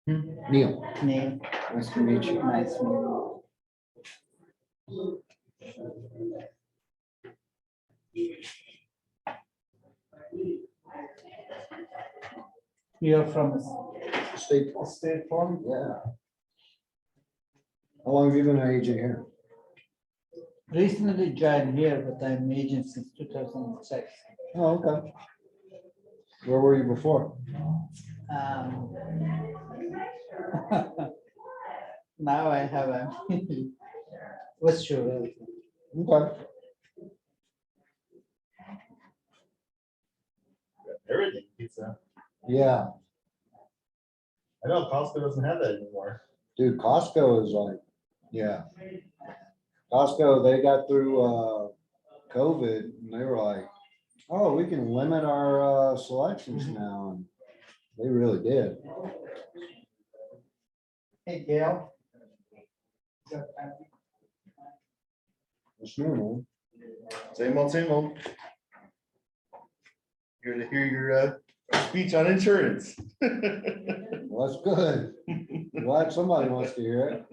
Neal, Neal, nice to meet you. nice to meet you. You're from State a state farm? Yeah. How long have you been an agent here? Recently joined here, but I'm agent since 2006. Oh, okay. Where were you before? Um, Now I have a what's your Okay. Everything pizza. Yeah, I know Costco doesn't have that anymore. dude, Costco is like, yeah. Costco, they got through COVID and they were like, oh, we can limit our selections now. And they really did. Hey, Gail. It's new, man. Same old, same old. Here to hear your speech on insurance. Well, that's good. Glad somebody wants to hear it.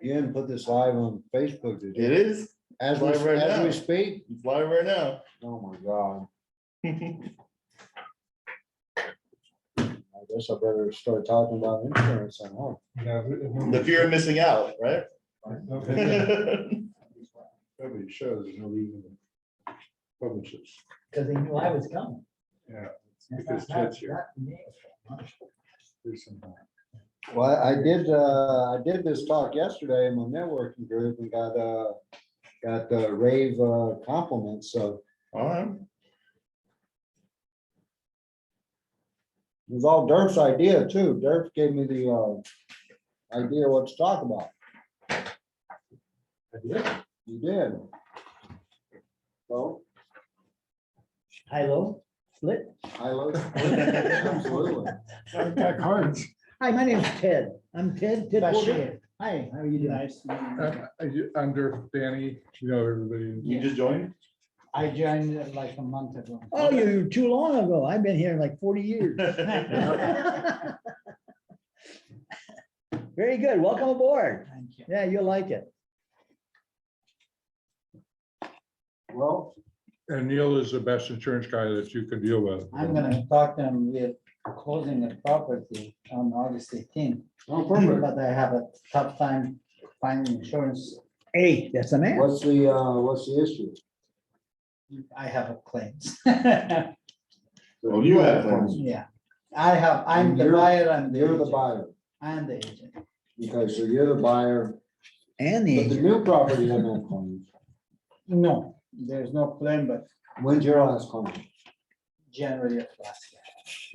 You didn't put this live on Facebook, did you? It is. As we, live right as we now. speak? It's live right now. Oh, my God. I guess I better start talking about insurance and all. The fear of missing out, right? Nobody shows, there's no reason to publish this. Because they knew I was coming. Yeah, because Ted's here. There's some, Well, I did this talk yesterday in my networking group and got rave compliments, so All right. it was all Dirk's idea too. Dirk gave me the idea what to talk about. I did. You did. So, High-low split. I love absolutely. I've got cards. Hi, my name's Ted. I'm Ted. Bashir. Porter. Hi, how are you doing? Nice to meet you. I'm Dirk, Danny, you know everybody. You just joined? I joined like a month ago. Oh, you too long ago. I've been here like 40 years. Very good. Welcome aboard. Thank you. Yeah, you'll like it. Well, And Neil is the best insurance guy that you can deal with. I'm gonna talk to him. We're closing the property on August 18th. oh, perfect. But I have a tough time finding insurance. Hey, that's a man. What's the issue? I have a claims. Oh, you have claims. Yeah, I'm And the you're- buyer and the You're the agent. buyer. I'm the agent. Okay, so you're the buyer, And the but the agent. new property doesn't have claims. No, there's no claim, but When's your last claim? January of last year.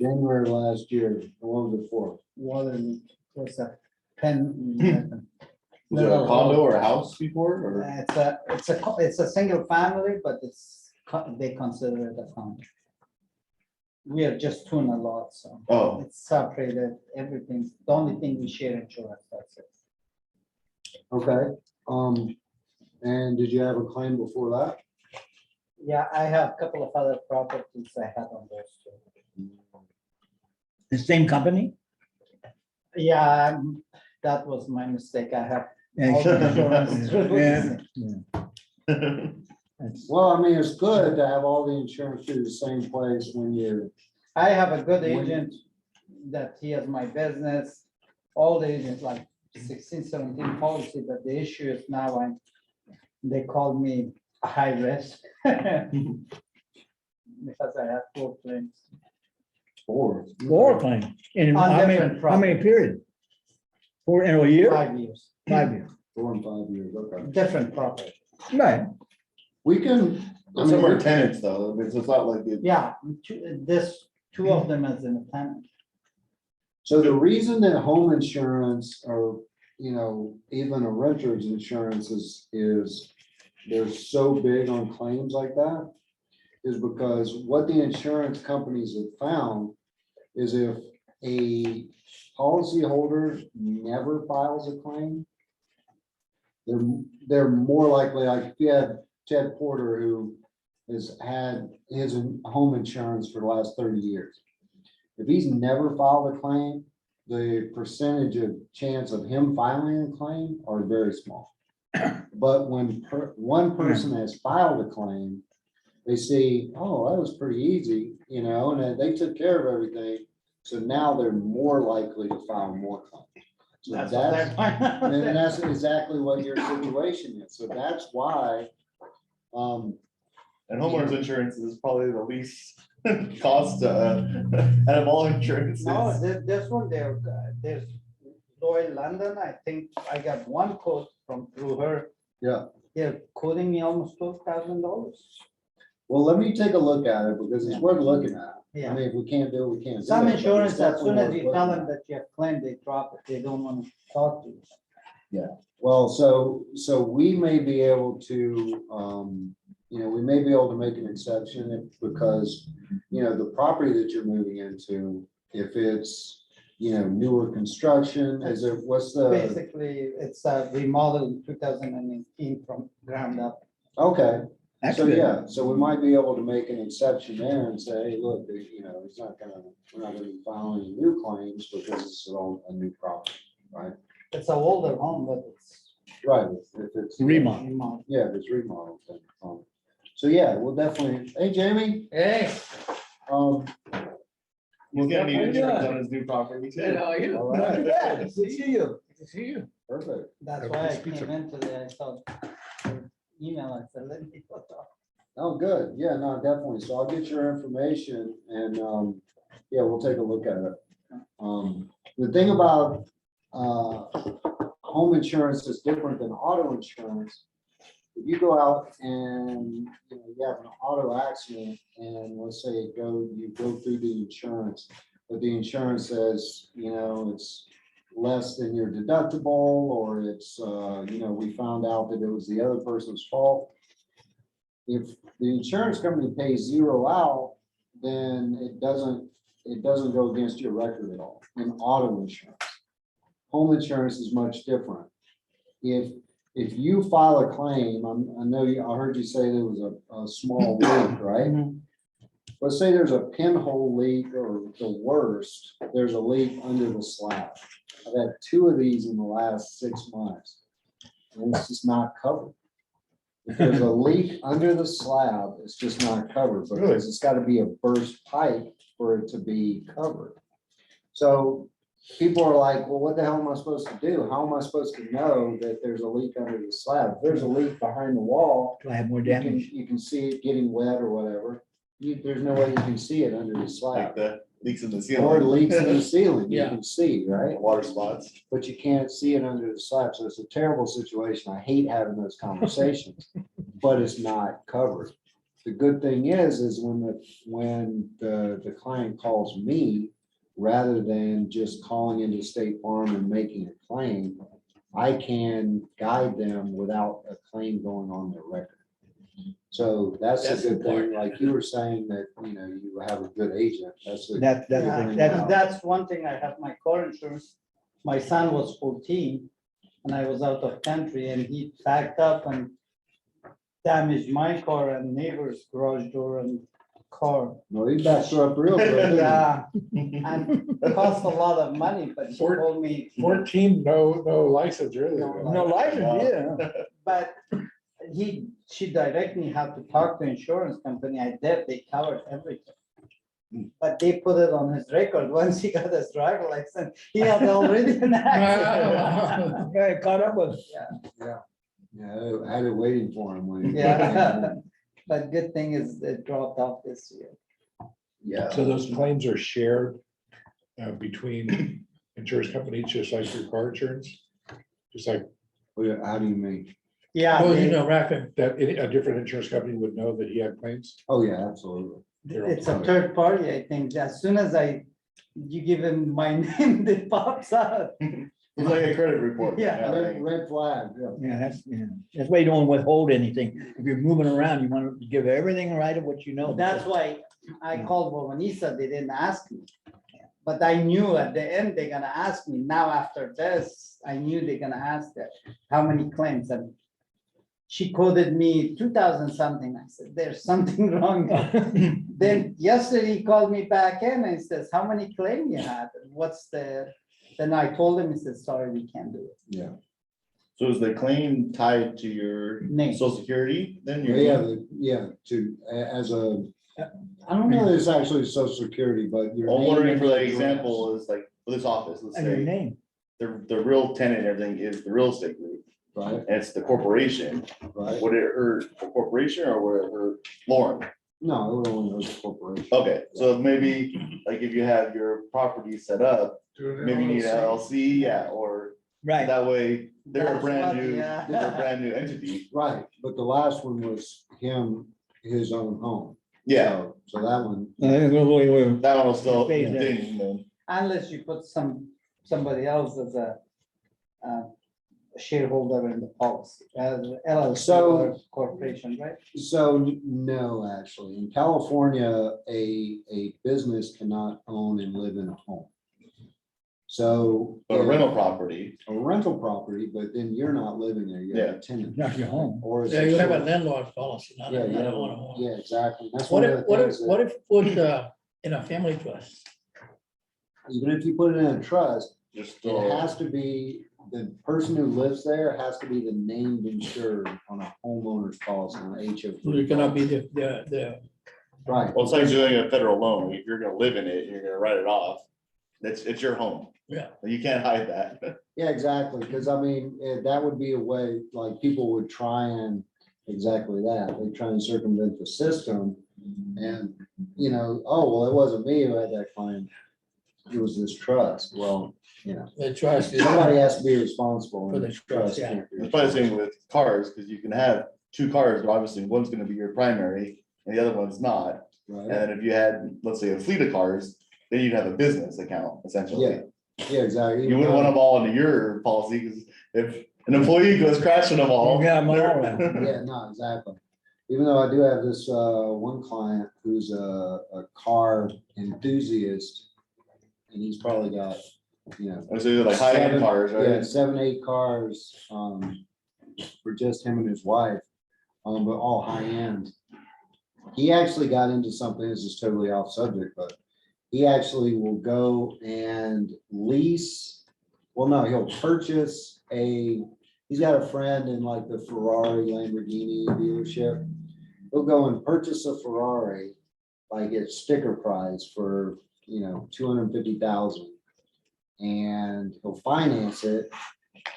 January last year. And what was it for? Water leak was a pen. Was it a condo or a house before, or? It's a single family, but they consider it a condo. We are just two in a lot, so. Oh. It's separated, everything. The only thing we share insurance, that's it. Okay, and did you have a claim before that? Yeah, I have a couple of other properties I had on those two. The same company? Yeah, that was my mistake. I have Yeah, all the insurance through the yeah. same. That's- Well, I mean, it's good to have all the insurance through the same place when you're, I have a good When- agent that he has my business, all the agents like 16, 17 policy, but the issue is now they call me a high risk. Because I have 4 claims. for. Four claim. In On how different many period? Four in a year? 5 years, 5 years. 4 and 5 years, okay. different property. Right. We can, I Some are mean, tenants though, it's not like it. Yeah, two of them as an tenant. so the reason that home insurance or, you know, even a renter's insurance is they're so big on claims like that is because what the insurance companies have found is if a policyholder never files a claim, they're more likely, like if you had Ted Porter, who has had his home insurance for the last 30 years. If he's never filed a claim, the percentage of chance of him filing a claim are very small. But when one person has filed a claim, they see, oh, that was pretty easy, you know, and they took care of everything. So now they're more likely to file more claims. So That's what they're and finding. that's exactly what your situation is. So that's why, And homeowners insurance is probably the least cost, out of all insurances. No, this one, there's Lloyd London, I think I got one quote from through her. yeah. They're quoting me almost $12,000. Well, let me take a look at it because it's worth looking at. I Yeah. mean, if we can't do it, we can't. do Some it, but it's insurance, as soon as definitely you worth tell looking them that you have claimed, they drop it. They don't want to talk to you. at. Well, so we may be able to, we may be able to make an exception because, the property that you're moving into, if it's, newer construction, what's the, Basically, it's a remodel in 2018 from ground up. okay. That's So, good. yeah, so we might be able to make an exception there and say, hey, look, it's not gonna, we're not gonna be filing any new claims because it's all a new property, right? It's an older home, but it's Right, if it's. Remodel. remodeled. Yeah, if it's remodeled. Then, so, yeah, we'll definitely, hey, Jamie, Hey. um, He's gonna need How you insurance doing? on his new property Good, too. how are you? All right. Not too bad. Good to see you. Good to see you. perfect. That's why I came in today. I saw the email. I said, let me go talk. Oh, good. Yeah, no, definitely. So I'll get your information and, yeah, we'll take a look at it. The thing about, home insurance is different than auto insurance. If you go out and, you have an auto accident and let's say you go through the insurance, but the insurance says, it's less than your deductible, or it's, we found out that it was the other person's fault. If the insurance company pays zero out, then it doesn't go against your record at all in auto insurance. Home insurance is much different. If you file a claim, I heard you say there was a small leak, right? Let's say there's a pinhole leak, or the worst, there's a leak under the slab. I've had 2 of these in the last 6 months, and it's just not covered. If there's a leak under the slab, it's just not covered because it's got to be a burst pipe for it to be covered. So people are like, well, what the hell am I supposed to do? How am I supposed to know that there's a leak under the slab? If there's a leak behind the wall, Do I have more damage? you can see it getting wet or whatever. There's no way you can see it under the Like slab. the leaks in the Or ceiling. it leaks in the ceiling, you Yeah. can see, right? Water spots. But you can't see it under the slab, so it's a terrible situation. I hate having those conversations, but it's not covered. The good thing is when the client calls me, rather than just calling into State Farm and making a claim, I can guide them without a claim going on their record. So that's a good thing, like you were saying that, you have a good agent, that's a. That's Yeah, a that's one thing. I have my car insurance. My son was 14 and I was out of country and he backed up and damaged my car and neighbor's garage door and car. No, he backs her up real good. Yeah, and it cost a lot of money, but he told me, 14, no license really. No license, yeah. but she directed me how to talk to insurance company. I did, they covered everything. But they put it on his record. Once he got his driver license, he had already an accident. Yeah, caught up with. Yeah, I had it waiting for him when. he- Yeah. But good thing is it dropped off this year. Yeah. So those claims are shared between insurance companies, just like your car insurance? Just like, How do you mean? Yeah, well, they- Rafa, that a different insurance company would know that he had claims? Oh, yeah, absolutely. it's a third party, I think. As soon as you give him my name, it pops out. It's like a credit report. Yeah. Red flag, yeah. That's why you don't withhold anything. If you're moving around, you want to give everything right of what you know. That's why I called Bovanisa, they didn't ask me. But I knew at the end, they're gonna ask me. Now after this, I knew they're gonna ask that, how many claims? And she quoted me 2,000 something. I said, there's something wrong. Then yesterday he called me back in and says, how many claim you had? What's the, then I told him, he said, sorry, we can't do it. Yeah. So is the claim tied to your Name. social security? Then Yeah, you're. yeah, as a, I don't know, if it's actually social security, but your. I'm name wondering and for the address. example is like, for this office, let's And your say, name. the real tenant and everything is the real estate group. Right, And it's the corporation. right. Would it hurt the corporation or would it hurt Lauren? No, it would only go to corporation. Okay, so maybe like if you have your property set up, maybe you need an LLC, yeah, or Right. that way they're a That's brand what, new, yeah. they're a brand new entity. Right, but the last one was him, his own home. Yeah, So that one, that one will still Phase that. ding then. Unless you put somebody else as a shareholder in the policy, as LLC So- or corporation, right? so no, actually, in California, a business cannot own and live in a home. So. But a rental property, A rental property, but then you're not living there, you're a tenant. Not your home. Or is Yeah, it you have a short- landlord policy, not Yeah, a, you not have a a- owner. yeah, exactly. That's What one of if, the what things if, that- what if put in a family trust? Even if you put it in a trust, just. it has to be, the person who lives there has to be the named insured on a homeowner's policy, on an HO. You cannot be the, Right. Well, it's like doing a federal loan. If you're gonna live in it, you're gonna write it off. It's your home. yeah, You can't hide that. Yeah, exactly, because I mean, that would be a way, like, people would try and, exactly that, they try and circumvent the system. And, you know, oh, well, it wasn't me who had that claim, it was this trust, well, you know, the trust is. somebody has to be responsible. For and the the trust, yeah. can't be It's probably the same responsible. with cars, because you can have two cars, but obviously one's gonna be your primary and the other one's not. And Right, then if you had, let's say, a fleet of cars, then you'd have a business account essentially. yeah, exactly. You wouldn't want them all into your policy, because if an employee goes crashing them all. Yeah, I'm all they're- around. Yeah, no, exactly. Even though I do have this one client who's a car enthusiast, and he's probably got, you know. And so they're like high-end 7 cars, Yeah, right? 7, 8 cars for just him and his wife, but all high end. He actually got into something, this is totally off subject, but he actually will go and lease, well, no, he'll purchase he's got a friend in like the Ferrari Lamborghini dealership. He'll go and purchase a Ferrari, like at sticker price for, 250,000. And he'll finance it,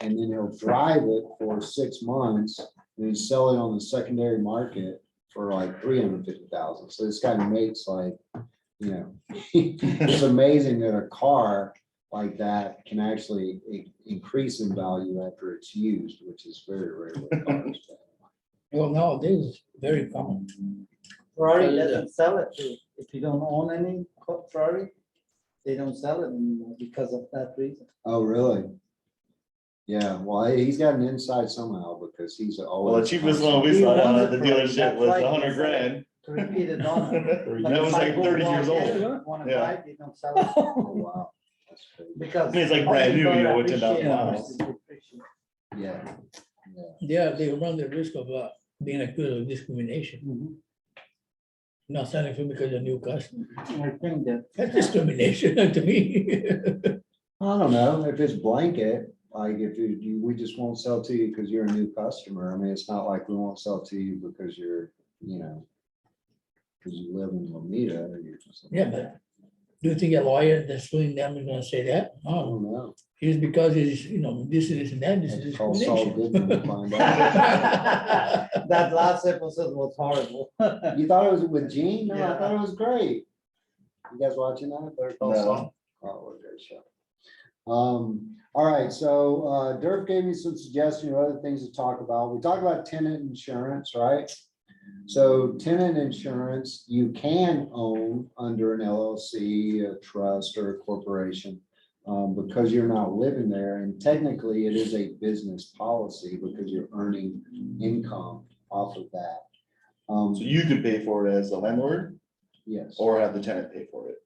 and then he'll drive it for 6 months, and he'll sell it on the secondary market for like 350,000. So this guy makes like, it's amazing that a car like that can actually increase in value after it's used, which is very rare with cars. Well, nowadays, it's very common. Ferrari doesn't sell it to, if you don't own any Ferrari, they don't sell it anymore because of that reason. Oh, really? Yeah, well, he's got an inside somehow, because he's always. Well, the cheapest one we He saw down owns at the it for- dealership that's was right, 100 he said grand. To repeat it on. That was like 30 years old. Want to Yeah. buy it, they don't sell it Oh, wow. That's crazy. because. I mean, it's like brand new, you know, with 10,000 miles. miles. Yeah. Yeah, they run the risk of being accused of discrimination, not selling for because of new customer. I think that. That's discrimination to me. I don't know, if it's blanket, like if we just won't sell to you because you're a new customer. I mean, it's not like we won't sell to you because you're, because you live in Lomita or you're. Yeah, but do you think a lawyer that's suing them is gonna say that? I No, don't know. it's because it's, this is and that, this is Call Saul discrimination. Goodman to find out. That last episode was horrible. You thought it was with Gene? No, I Yeah. thought it was great. You guys watching that? Better Call No. Saul? Oh, what a great show. All right, so Dirk gave me some suggestions of other things to talk about. We talked about tenant insurance, right? So tenant insurance, you can own under an LLC, a trust, or a corporation, because you're not living there. And technically, it is a business policy because you're earning income off of that. So you could pay for it as a landlord Yes, or have the tenant pay for it.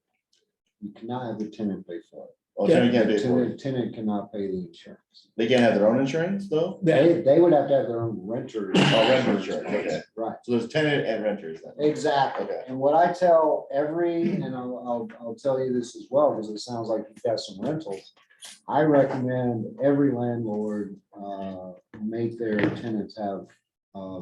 you cannot have the tenant pay for it. Oh, tenant can't pay The for it. tenant cannot pay the insurance. They can't have their own insurance though? Yeah, They would have to have their own renter. rental insurance, okay. Right, So there's tenant and renters then. exactly. Okay. And what I tell and I'll tell you this as well, because it sounds like you've got some rentals. I recommend every landlord make their tenants have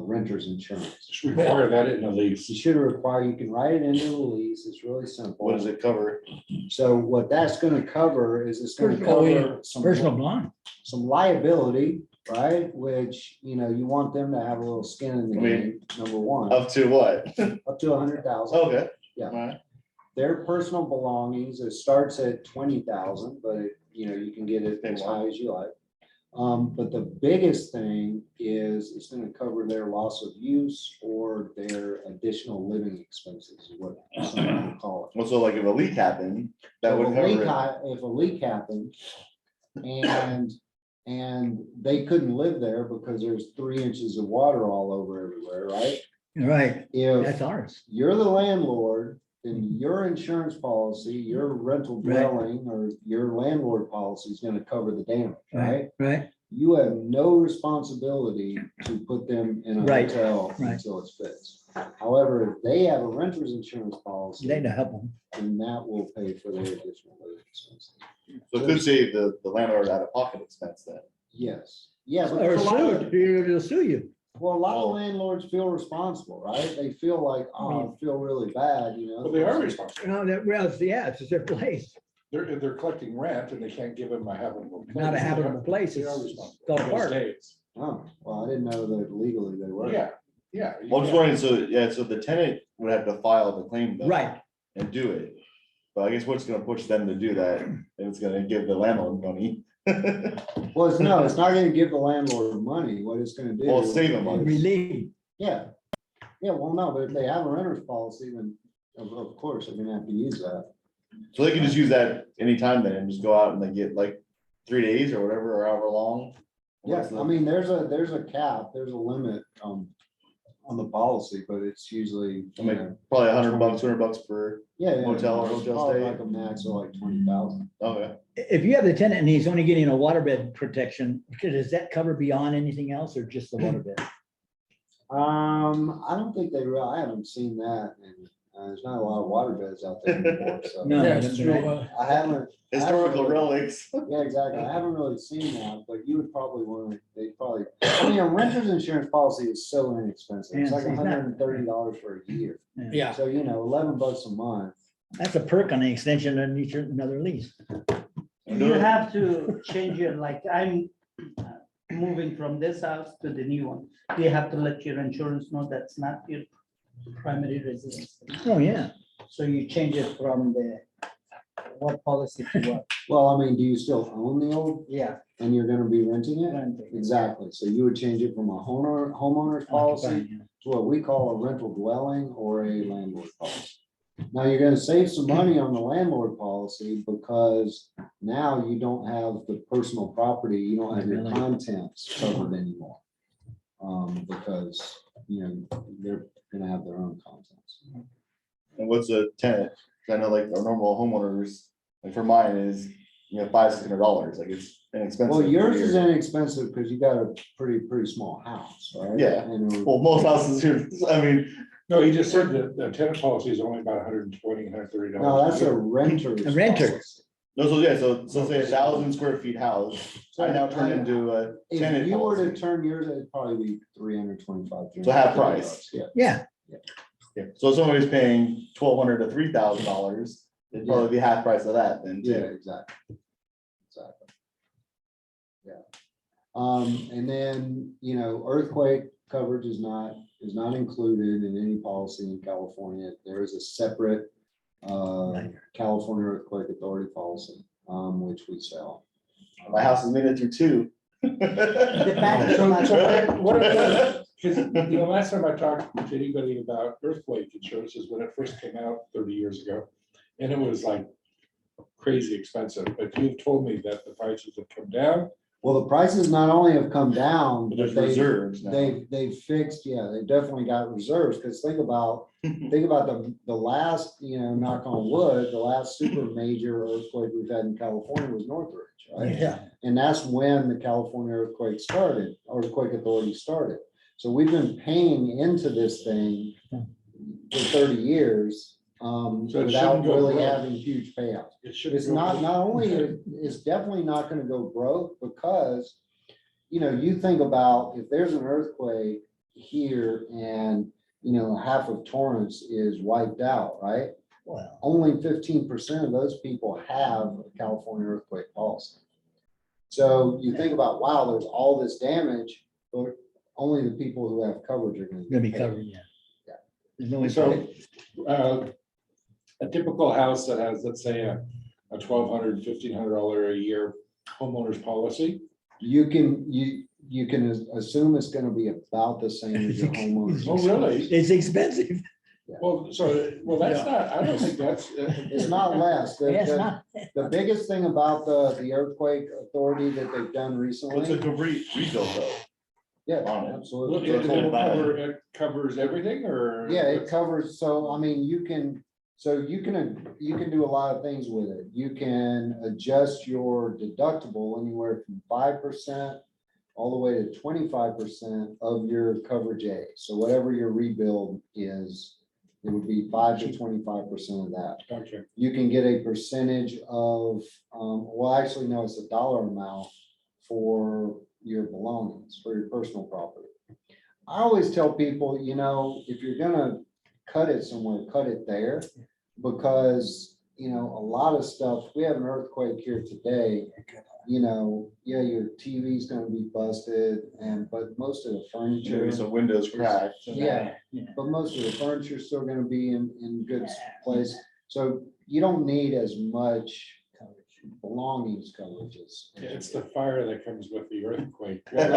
renter's insurance. Just require that in the lease. You should require, you can write it into the lease, it's really simple. What does it cover? So what that's gonna cover is it's gonna Oh, yeah. cover Personal bond. some liability, right? Which, you know, you want them to have a little skin in the I mean, game, number one, Up to what? up to 100,000. Okay. Yeah. Alright. Their personal belongings, it starts at 20,000, but you know, you can get it as high as you like. But the biggest thing is it's gonna cover their loss of use or their additional living expenses, is what some people call it. Well, so like if a leak happened, that So would if a leak cover it. If a leak happened and they couldn't live there because there's 3 inches of water all over everywhere, right? Right, that's If ours. you're the landlord, then your insurance policy, your rental Right. dwelling or your landlord policy is gonna cover the damage, right? Right, You have no responsibility to put them in a Right, hotel right. until it's fixed. However, if they have a renter's insurance policy, they to help them. then that will pay for their additional living expenses. So it could save the landlord out of pocket expense then. Yes, yeah, but Or for a lot of- they'll sue you. well, a lot of landlords feel responsible, right? They feel like, oh, I feel really bad, you know? Well, they are responsible. No, that, well, yeah, it's their place. They're collecting rent and they can't give them a habitable place. Not a habitable place. They are It's responsible. fell Those apart. days. Oh, well, I didn't know that legally they were. Yeah, yeah. Well, I'm just wondering, so, yeah, so the tenant would have to file the claim though. Right, And do it. But I guess what's gonna push them to do that? And it's gonna give the landlord money. Well, it's not gonna give the landlord money. What it's gonna do. Well, save them money. relief. Yeah. Yeah, well, no, but if they have a renter's policy, then of course, they're gonna have to use that. So they can just use that anytime then and just go out and they get like 3 days or whatever, or however long. Yeah, I mean, there's a cap, there's a limit, on the policy, but it's usually, I mean, probably $100, $200 per, yeah. hotel or it's hotel probably stay. like a max of like 20,000. okay. If you have the tenant and he's only getting a waterbed protection, does that cover beyond anything else or just the waterbed? I don't think I haven't seen that, and, there's not a lot of water beds out there anymore, so. No. yeah, it's true. I haven't. Historical relics. Yeah, exactly. I haven't really seen that, but you would probably want to, I mean, a renter's insurance policy is so inexpensive. It's Yeah, like it's not- $130 for a year. Yeah, So, you know, $11 a month. That's a perk on the extension and another lease. You have to change your, like, I'm moving from this house to the new one. You have to let your insurance know that's not your primary residence. Oh, yeah. So you change it from what policy to what? Well, I mean, do you still own the old Yeah. and you're gonna be renting it? renting. Exactly. So you would change it from a homeowner's policy to what we call a rental dwelling or a landlord policy. Now, you're gonna save some money on the landlord policy because now you don't have the personal property, you don't have your Really? contents covered anymore. Because, you know, they're gonna have their own contents. And what's a tenant? 'Cause I know like our normal homeowners, like for mine is, $500-$600, like it's inexpensive. Well, yours per is year. inexpensive because you got a pretty small house, right? Yeah. And it Well, most houses here, I mean, No, he just said that the tenant policy is only about $120, $130. No, that's a renter's. A renter. policy. no, so yeah, so say 1,000 square feet house, I now turn into a If tenant you were to policy. turn yours, it'd probably be 325. So half price. Yeah, Yeah, Yeah. So if somebody's paying $1,200 to $3,000, it'd probably be half price of that then yeah, too. exactly. Exactly. Yeah. And then, you know, earthquake coverage is not included in any policy in California. There is a separate California Earthquake Authority policy, which we sell. My house is made it through two. Because last time I talked to anybody about earthquake insurance is when it first came out 30 years ago. And it was like crazy expensive, but you've told me that the prices have come down Well, the prices not only have come down, There's but reserves now. they've fixed, yeah, they've definitely got reserves, because think about the last, knock on wood, the last super major earthquake we've had in California was Northridge, right? Yeah. And that's when the California earthquake started, Earthquake Authority started. So we've been paying into this thing for 30 years, it without shouldn't go really broke. having huge payouts. It should. It's not only, it's definitely not gonna go broke, because, you think about if there's an earthquake here and, half of Torrance is wiped out, right? Well, Only 15% of those people have a California earthquake policy. So you think about, wow, there's all this damage, but only the people who have coverage are gonna gonna be paid. covered, yeah. Yeah. There's no. So, a typical house that has, let's say, a $1,200, $1,500 a year homeowner's policy. You can assume it's gonna be about the same as your homeowner's. Oh, really? It's expensive. Well, that's not, I don't think that's. It's not less. Yeah, it's not. The biggest thing about the earthquake authority that they've done It's a recently. complete rebuild though. Yeah, on it. absolutely. It covers everything, or? Yeah, it covers, so, I mean, you can do a lot of things with it. You can adjust your deductible anywhere from 5% all the way to 25% of your coverage A. So whatever your rebuild is, it would be 5 to 25% of that. Okay. You can get a percentage of, well, actually, no, it's a dollar amount for your belongings, for your personal property. I always tell people, if you're gonna cut it somewhere, cut it there, because, a lot of stuff, we have an earthquake here today, yeah, your TV's gonna be busted, but most of the furniture. Maybe some windows cracked. Yeah, Yeah. but most of the furniture is still gonna be in good place, so you don't need as much belongings coverages. Yeah, it's the fire that comes with the earthquake. Well,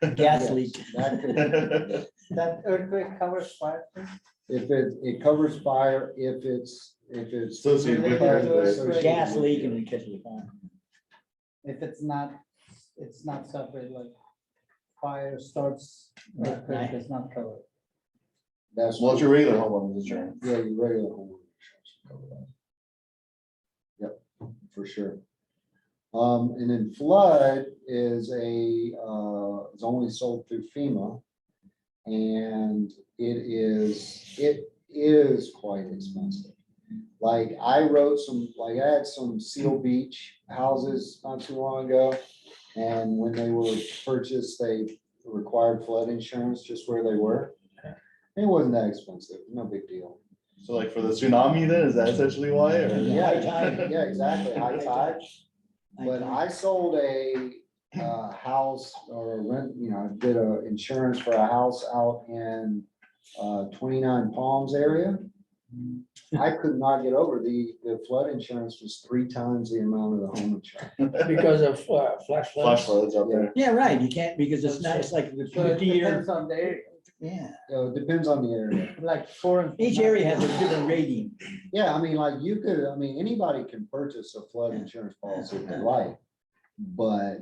that. Gas yes, leak. That could, That earthquake covers fire. if it covers fire, if it's. Associated with Associated Gas with leak it. and we catch it on. If it's not covered, like fire starts, earthquake Right. is not covered. That's. Well, it's your regular homeowner's insurance. Yeah, your regular homeowner insurance will cover that. Yep, for sure. And then flood is it's only sold through FEMA. And it is quite expensive. Like I had some Seal Beach houses not too long ago. And when they were purchased, they required flood insurance just where they were. It wasn't that expensive, no big deal. So like for the tsunami then, is that essentially why? Or? Yeah, High tide. yeah, exactly, high tide. But I sold a house or a rent, I did a insurance for a house out in 29 Palms area. I could not get over the flood insurance was 3 times the amount of the home insurance. Because of flash Flash floods. floods out there. Yeah, right, you can't, because it's not, it's like the So it 50 year, depends on the area, yeah. It depends on the area. like foreign. Each area has a different rating. Yeah, I mean, like anybody can purchase a flood insurance policy if they like. But,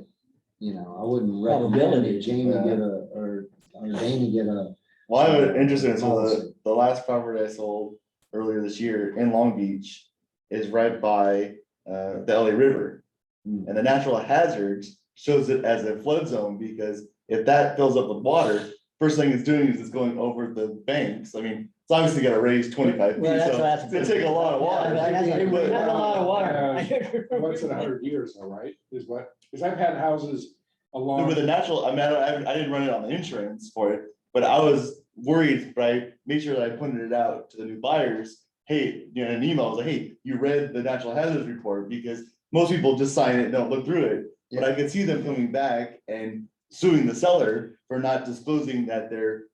I wouldn't recommend Probability. that Jamie get or Danny get a. Well, I'm interested in, so Policy. the last property I sold earlier this year in Long Beach is right by the LA River. Hmm. And the natural hazards shows it as a flood zone, because if that fills up with water, first thing it's doing is it's going over the banks. I mean, it's obviously gotta raise 25 feet, Well, so that's- it's gonna take a lot of water. Yeah, that's a lot of water. Once in 100 years, though, right? Is what, because I've had houses along. With the natural, I mean, I didn't run it on the insurance for it, but I was worried, but I made sure that I pointed it out to the new buyers. Hey, in an email, I was like, hey, you read the natural hazards report, because most people just sign it, don't look through it. But I could see them coming back and suing the seller for not disclosing that their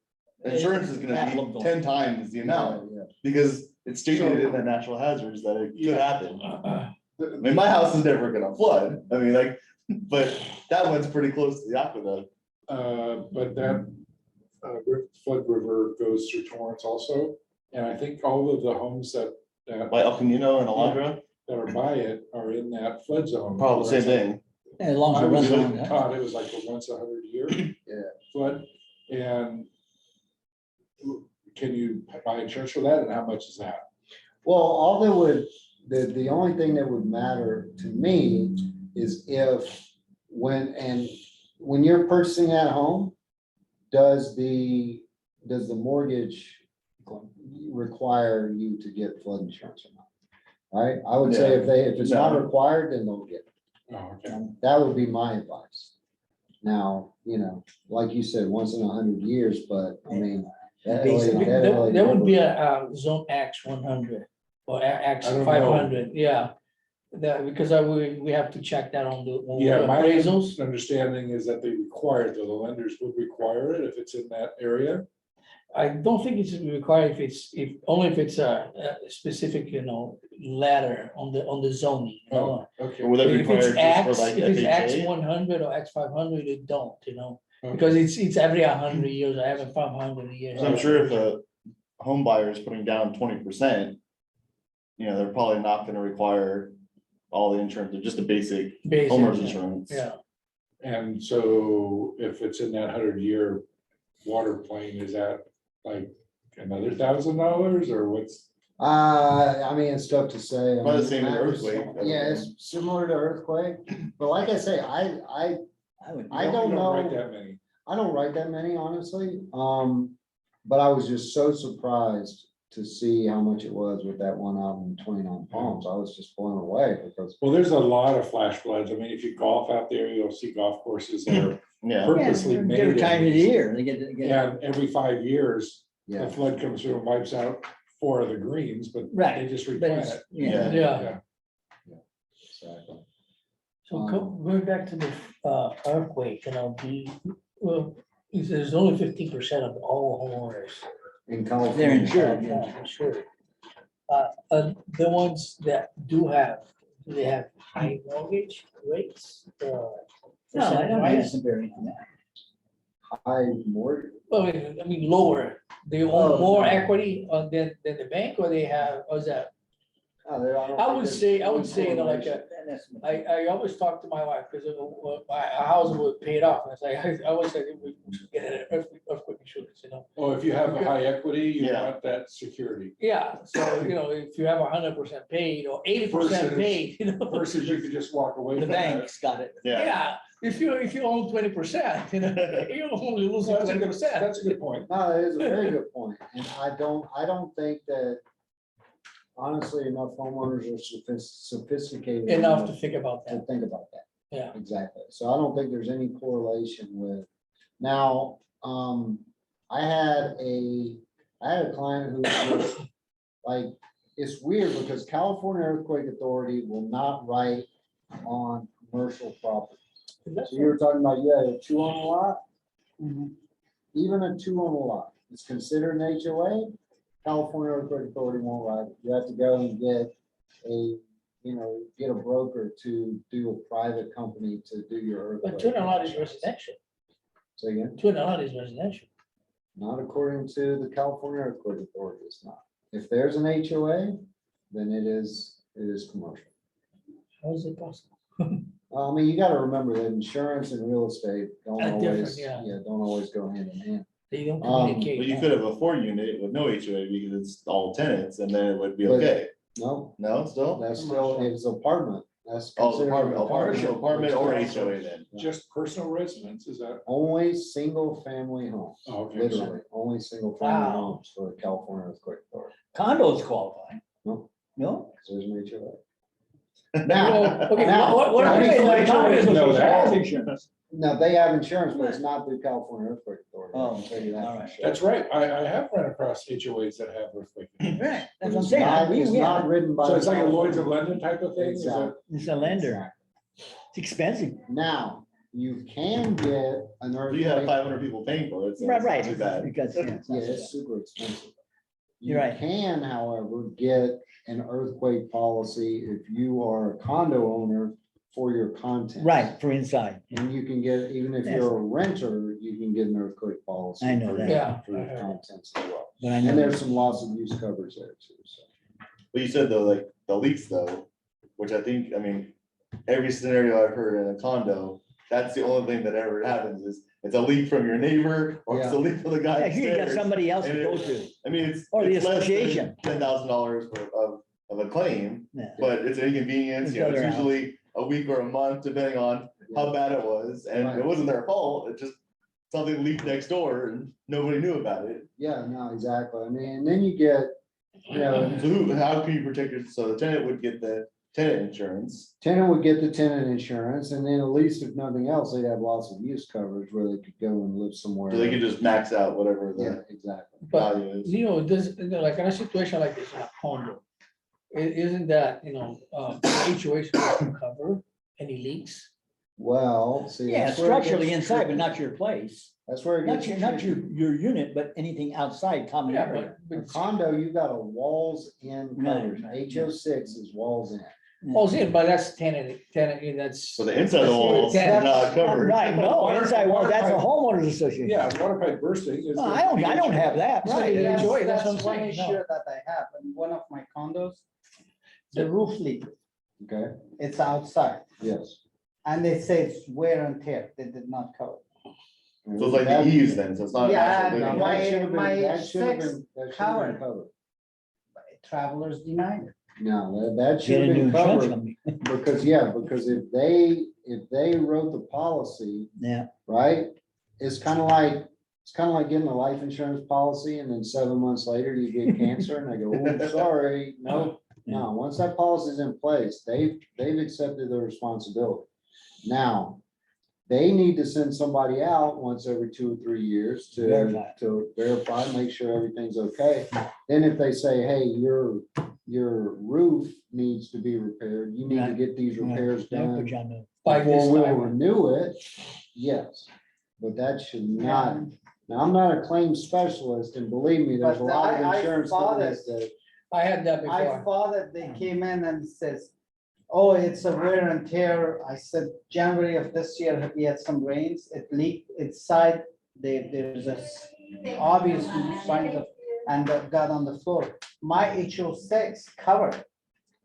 insurance is gonna be 10 times the amount, Yeah. because it's stated in the natural hazards that it could Yeah. happen. I mean, my house is never gonna flood, I mean, like, but that one's pretty close to the aqueduct. But that flood river goes through Torrance also. And I think all of the homes that By El Camino and Alondra, are by it are in that flood zone. probably the same thing. As long as I it was runs along that. taught it was like a once 100 year Yeah. flood, and can you buy insurance for that, and how much is that? Well, all that would, the only thing that would matter to me is if, when you're purchasing that home, does the mortgage require you to get flood insurance or not? Right? I would say if it's not No. required, then don't get it. Oh, okay. That would be my advice. Now, like you said, once in 100 years, but I mean. that Basically, really- that really There would be never- a zone X 100 or X I don't know. 500, yeah. That, because we have to check that on the Yeah, my appraisals. understanding is that they require it, though the lenders would require it if it's in that area. I don't think it's required only if it's a specific, letter on the zoning. Oh, okay. Or would that If require it's just X, for like if it's X FHA? 100 or X 500, it don't, Okay. because it's every 100 years, I have 500 years. 'Cause I'm sure if a home buyer is putting down 20%, they're probably not gonna require all the insurance, or just a basic homeowner's insurance. Yeah, And so if it's in that 100 year water plane, is that like another $1,000 or what's? I mean, it's tough to say. I Probably the mean, same as that is- earthquake. Yeah, it's similar to earthquake, but like I say, I I don't know. Write that many. I don't write that many, honestly. But I was just so surprised to see how much it was with that one out in 29 Palms. I was just blown away because, Well, there's a lot of flash floods. I mean, if you golf out there, you'll see golf courses that are Yeah, purposely made. Different time of the in- year, they get, And every 5 years, the yeah, flood comes through and wipes out 4 of the greens, but right, they just but replant it's, it. yeah. yeah. exactly. So going back to the earthquake, there's only 15% of all homeowners. In They're California. insured, yeah. Insured. The ones that do they have high mortgage rates? No, I don't think it's a bearing on that. High mortgage. Well, I mean, lower, they own more equity than the bank, or they have, or is that? I would say, like, I always talk to my wife, because our house was paid off, and I always said, we should get an earthquake insurance, Oh, if you have a high equity, you Yeah. want that security. Yeah, so, if you have 100% paid or 80% Versus- paid, Versus you could just walk away The from that. bank's got it. yeah. Yeah, if you own 20%, you're only losing That's a good- 20%. That's a good point. No, that is a very good point. And I don't think that, honestly, enough homeowners are sophisticated Enough to think about to that, think about that. yeah. Exactly. So I don't think there's any correlation with, now, I had a client who was like, it's weird because California Earthquake Authority will not write on commercial property. So you were talking about, you had a 2 on a lot? Even a 2 on a lot, it's considered an HOA. California Earthquake Authority won't write it. You have to go and get a broker to do a private company to do your earthquake. But 2 and a lot is residential, So again, 2 and a lot is residential. not according to the California Earthquake Authority, it's not. If there's an HOA, then it is commercial. How is it possible? I mean, you gotta remember that insurance and real estate don't Are different, always, yeah. don't always go hand in hand. They don't Um, communicate. But you could have a 4-unit with no HOA because it's all tenants, and then it would be But- okay. No, No, still? that's still, it's apartment. That's Oh, considered apartment or HOA then. Just personal residence, is that? only single family homes. Oh, okay. Literally, only single family Wow. homes for the California Earthquake Authority. Condos qualify. No. No? So there's an HOA. Well, Now, okay, now- what now- are Hey, they like, like? know that. Insurance. No, they have insurance, but it's not through California Earthquake Authority. I Oh, can tell you that all for right. sure. That's right. I have run across HOAs that have earthquake. Right, that's But what I'm it's saying. not- We It's have not it. written by. So it's the like a Lloyd's of California- London type of thing? Is that- Exactly. It's a lender. Exactly. It's expensive. Now, you can get an You have earthquake. 500 people paying for it, so Right, it's right. not too bad. Because, yeah, it's Yeah, not so it's super expensive. You You're right. can, however, get an earthquake policy if you are a condo owner for your contents. bad. Right, for inside. And you can get, even if you're a renter, you can get an earthquake policy. I know for that. your- Yeah, For your I heard. contents as well. But I And know, there's some loss of use coverage there too, so. But you said though, like the leaks though, which I think, I mean, every scenario I've heard in a condo, that's the only thing that ever happens is it's a leak from your neighbor or it's a leak from the guy Yeah, you got upstairs. somebody else to And go it- to. I mean, it's Or the it's less than association. $10,000 of a claim, Yeah. but it's an inconvenience, It's you know, it's other house. usually a week or a month, depending on how bad it was, and Right. it wasn't their fault, it just something leaked next door and nobody knew about it. Yeah, no, exactly. I mean, and then you get, you know, So how can you protect it? So the tenant would get the tenant insurance. tenant would get the tenant insurance, and then at least if nothing else, they'd have lots of use coverage where they could go and live somewhere. So they could just max out whatever Yeah, the exactly. But, value is. you know, this, you know, like in a situation like this, in a condo, isn't that, you know, HOA supposed to cover any leaks? Well, see. Yeah, that's where it structurally gets inside, but tricky. not your place. That's where it Not gets. your, not tricky. your unit, but anything outside common Yeah, area. A but, condo, you got a walls in coverage. Right. HO6 is walls in. oh, see, but that's tenant, that's. So the inside of the walls are not covered. Right, no, Water- inside wall, that's a water pipe. homeowners association. Yeah, water pipe bursting is. No, I don't have that, So right. you That's enjoy it, that's what I'm that's one saying, issue no. that I have in one of my condos. The roof leak, Okay, it's outside, yes. and they say it's wear and tear, they did not cover. So it's like the eaves then, so it's not. an Yeah, actual No, living my- that should have been, my that should have six been, that should have covered. been covered. Travelers denied it. No, that Get should a have new been insurance covered, company. because, because if they wrote the policy, Yeah, right? It's kind of like getting a life insurance policy and then 7 months later you get cancer and they go, oh, sorry, no. No, once that policy is in place, they've accepted their responsibility. Now, they need to send somebody out once every 2 or 3 years Verify. to verify, make sure everything's okay. Then if they say, hey, your roof needs to be repaired, you need to Right. get these repairs they'll done put you on the. By this before we'll time. renew it, yes, but that should not, now, I'm not a claim specialist, and believe me, there's a But lot of I insurance saw companies this. that, I had that I before. saw that they came in and says, oh, it's a wear and tear. I said, January of this year, we had some rains, it leaked inside, there's a obvious signs of, and that got on the floor. My HO6 covered,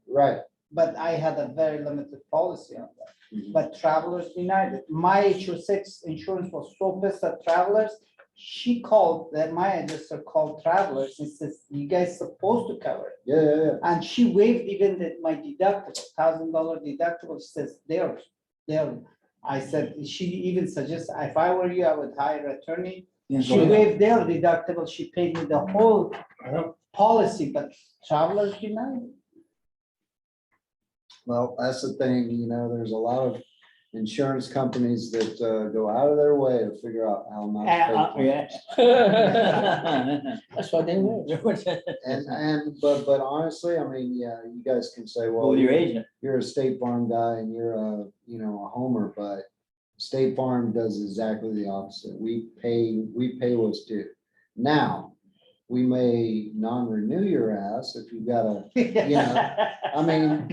right, but I had a very limited policy on that. Mhm. But Travelers denied it. My HO6 insurance was so pissed at Travelers. She called, that my adjuster called Travelers and says, you guys supposed to cover it. yeah. And she waived even my deductible, $1,000 deductible, she says, there. I said, she even suggests, if I were you, I would hire an attorney. She waived their deductible, she paid me the whole policy, but Travelers denied it. Well, that's the thing, there's a lot of insurance companies that go out of their way to figure out how not to pay Yeah. claims. That's what they want. But honestly, I mean, yeah, you guys can say, Go well, with your agent. you're a State Farm guy and you're a homer, but State Farm does exactly the opposite. We pay what's due. Now, we may non-renew your ass if you've got a, I mean,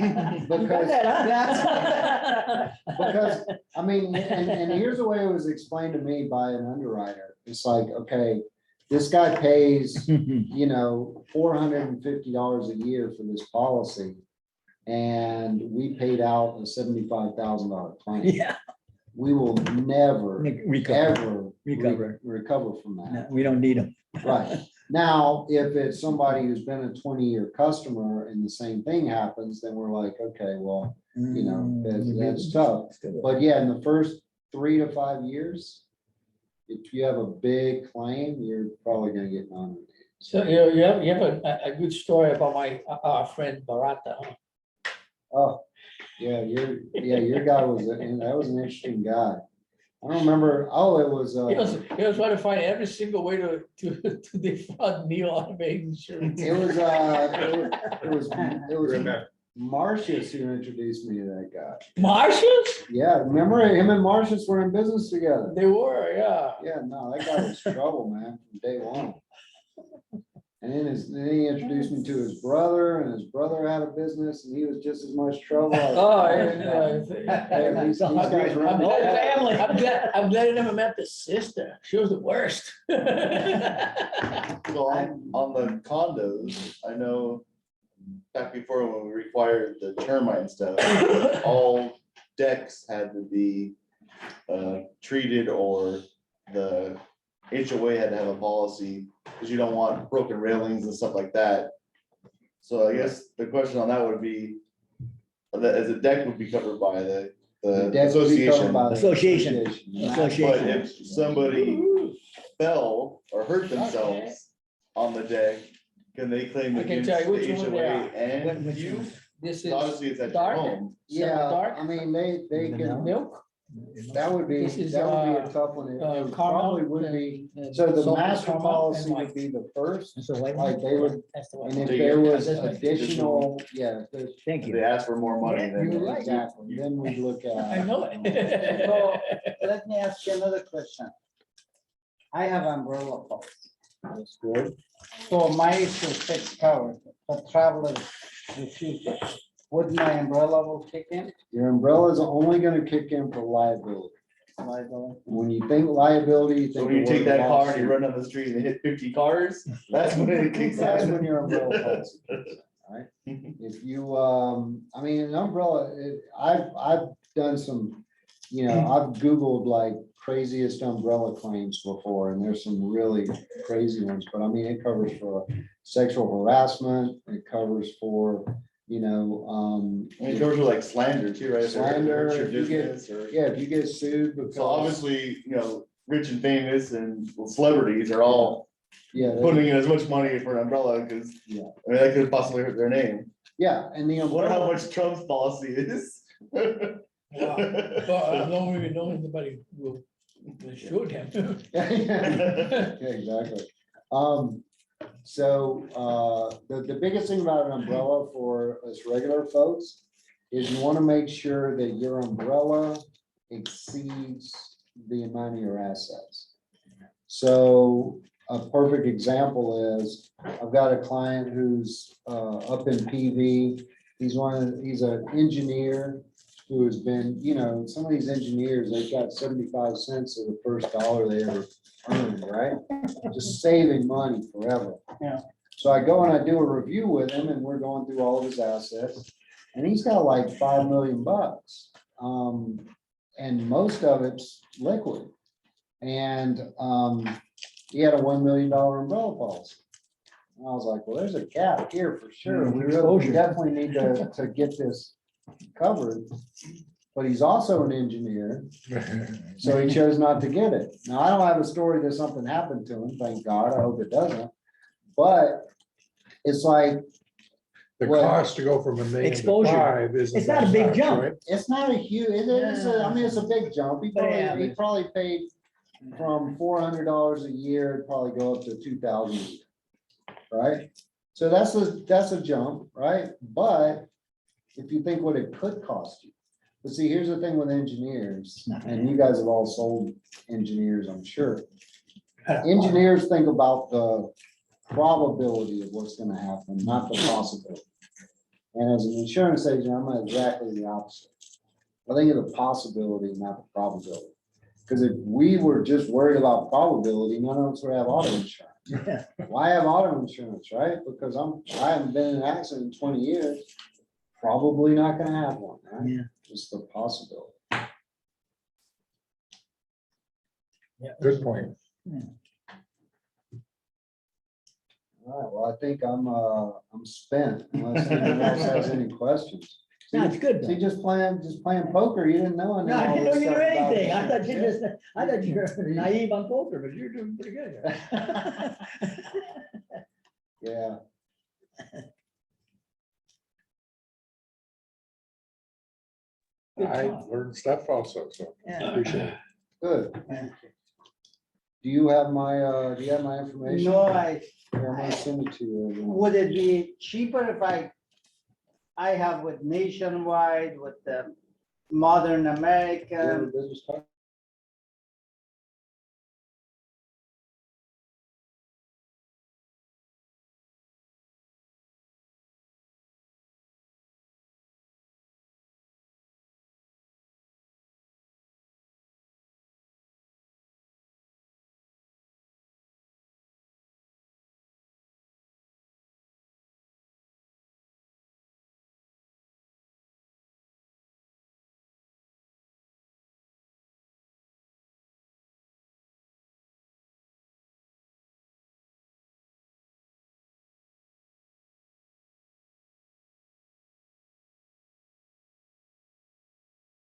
because, I mean, and here's the way it was explained to me by an underwriter. It's like, okay, this guy pays, $450 a year for this policy. And we paid out a $75,000 claim. Yeah. We will never, Recover. ever recover from that. No, we don't need them. Right. Now, if it's somebody who's been a 20-year customer and the same thing happens, then we're like, okay, well, that's tough. But yeah, in the first 3 to 5 years, if you have a big claim, you're probably gonna get non-renewed. So you have a good story about my, our friend Barata, huh? Oh, yeah, your guy that was an interesting guy. I don't remember, it was, He was trying to find every single way to defraud Neal out of insurance. it was Marcius who introduced me to that guy. Martians? Yeah, remember him and Marcius were in business together. They were, yeah. Yeah, no, that guy was trouble, man, from day one. And then he introduced me to his brother, and his brother had a business, and he was just as much trouble. Oh, Hey, yeah. these guys run I'm the glad family. I'm glad I never met the sister. She was the worst. So on the condos, I know back before when we required the termite stuff, all decks had to be treated, or the HOA had to have a policy, because you don't want broken railings and stuff like that. So I guess the question on that would be, that as a deck would be covered by the deck would be covered association. by the Association. Yeah. But Association. if somebody fell or hurt themselves on the deck, can they claim I can against tell you which the one HOA they are. and Which you? one? This is Obviously, it's at your dark. home. Yeah, Semi-dark. I mean, they can, milk, that would be, This is, that would be a tough one. It caramel probably would be, and so the salted master caramel and policy white. would be the first, That's a white like one. they would, That's the one. and if Take there it. was That's my additional, yeah, if there's. Thank If you. they ask for more money, Yeah, then. you're right. Exactly, then we look at. I know So, it. let me ask you another question. I have umbrella policy. That's good. So my issue is covered, but travelers refuse it. Would my umbrella will kick in? Your umbrella is only gonna kick in for liability. Liability? When you think liability, you So think. when you the take word that car and you lawsuit. run down the street and hit 50 cars, that's when it kicks That's in. when your umbrella policy kicks in, right? If you, I mean, an umbrella, I've done some, you know, I've Googled like craziest umbrella claims before, and there's some really crazy ones, but I mean, it covers for sexual harassment, it covers for, you know, And it goes with like slander too, right? If it Slander, hurts your if you get- business or- yeah, if you get sued because. So obviously, you know, rich and famous and celebrities are all Yeah, putting in as much money for an umbrella, because, Yeah. I mean, that could possibly hurt their name. yeah, and the I wonder how umbrella, much Trump's policy is. Wow. Well, I don't even know anybody will shoot him. yeah, exactly. So, the biggest thing about an umbrella for us regular folks is you want to make sure that your umbrella exceeds the amount of your assets. So a perfect example is, I've got a client who's up in PV. He's an engineer who has been, you know, some of these engineers, they've got 75 cents of the first dollar they ever earned, right? Just saving money forever. Yeah. So I go and I do a review with him, and we're going through all of his assets, and he's got like $5 million. And most of it's liquid. And he had a $1 million umbrella policy. And I was like, well, there's a gap here for sure. We really Exposure. definitely need to get this covered. But he's also an engineer, so he chose not to get it. Now, I don't have a story that something happened to him, thank God. I hope it doesn't. But it's like, The Well, cost to go from $1 million to exposure. 5 isn't. It's not a that big much, jump. right? it's not a huge, it is, I mean, it's a big jump. He Yeah, probably, he but- probably paid from $400 a year, it'd probably go up to $2,000 a year. Right? So that's a jump, right? But if you think what it could cost you, but see, here's the thing with engineers, and you guys have all sold engineers, I'm sure. Engineers think about the probability of what's gonna happen, not the possibility. And as an insurance agent, I'm exactly the opposite. I think of the possibility, not the probability. Because if we were just worried about probability, none of us would have auto insurance. Why have auto insurance, right? Because I haven't been in an accident in 20 years. Probably not gonna have one, right? Yeah. Just the possibility. Good point. All right, well, I think I'm spent unless anyone else has any questions. No, it's good. See, though. just playing poker, you didn't know. No, I didn't know you knew anything. I thought you I thought you were naive on poker, but you're doing pretty good. Yeah, Good I job. learned stuff also, so Yeah. appreciate it. good. Do you have my information? No, Here, I'm gonna send it to you. would it be cheaper if I have with Nationwide, with the Modern You have a American, business card?